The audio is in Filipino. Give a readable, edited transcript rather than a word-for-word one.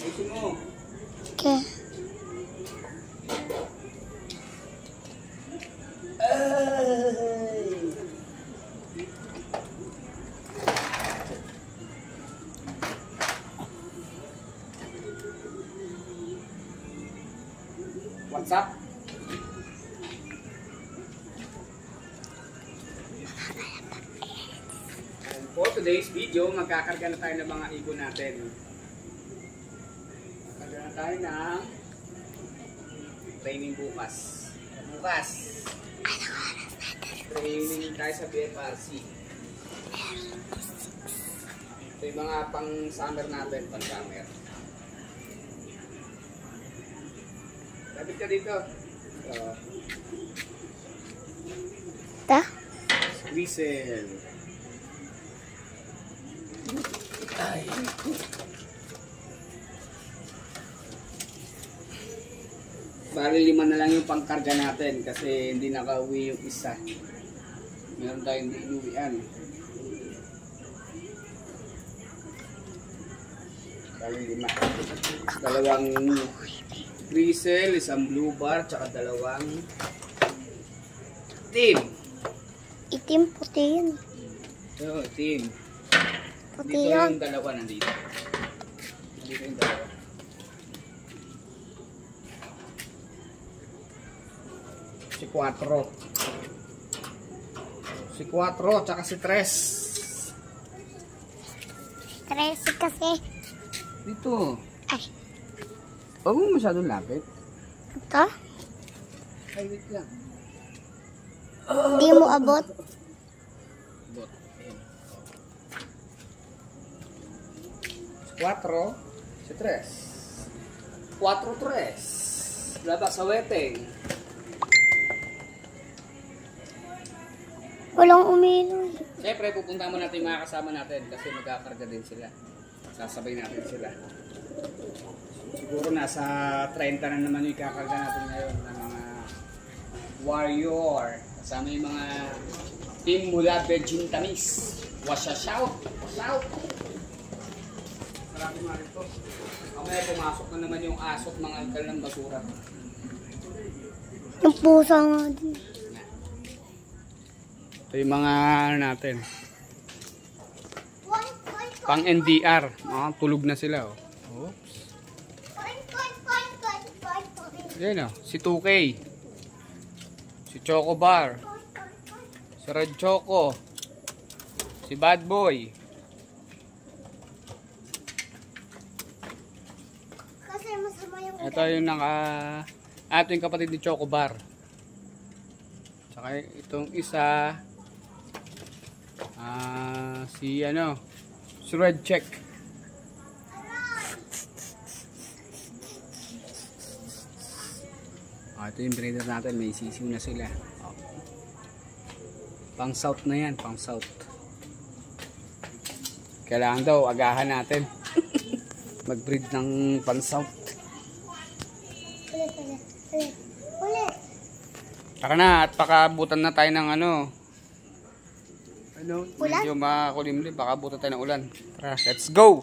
Ayusin mo. Okay. What's up? And for today's video, magkakarga na tayo ng mga ibon natin. Magkakarga na tayo ng training bukas. Training tayo sa BFRC. Ito yung mga pang summer natin, pang summer. Lapit ka dito. Ta? Whistle. Ay. Bali 5 na lang yung pangkarga natin kasi hindi nakauwi yung isa. Meron tayong hindi inuwian. Bali 5. Dalawang whistle, isang blue bar, tsaka dalawang team. Itim puti yun. So, team. Puti Dito yun. yung dalawa nandito. Dito yung dalawa. Si 4. Si 4, tsaka si 3. 13 kasi. Dito. Ay. Huwag mo masyadong lapit. Ito? Ay, wait lang. Hindi mo abot. Bot. Si 4, si 3. 4-3. Labas sa weteng. Walang umiloy. Siyempre, pupunta mo natin yung mga kasama natin kasi magkakarga din sila. Sasabay natin sila. Siguro nasa 30 na naman yung kakarga natin ngayon ng mga warrior. Kasama yung mga team mula Beijing Tamis. Shout! Marami nga rito. Mamaya pumasok na naman yung aso at mga alkal ng basura. Yung pusa nga din. Ito yung mga ano natin. Pang NDR. Tulog na sila. Oh. Oops. Yan o. Si 2K. Si Choco Bar. Si Red Choco. Si Bad Boy. Kasi masama yung Ito yung ito yung kapatid ni Choco Bar. Tsaka itong isa. Si Red Check. Ito yung breeder natin, may sisiw na sila. Pang south na yan, pang south. Kailangan daw agahan natin. Mag-breed ng pang south. Ulit. Tara na, at pakabutan na tayo ng Ulan? medyo makulimlim, pakabutan tayo ng ulan. Tara, let's go!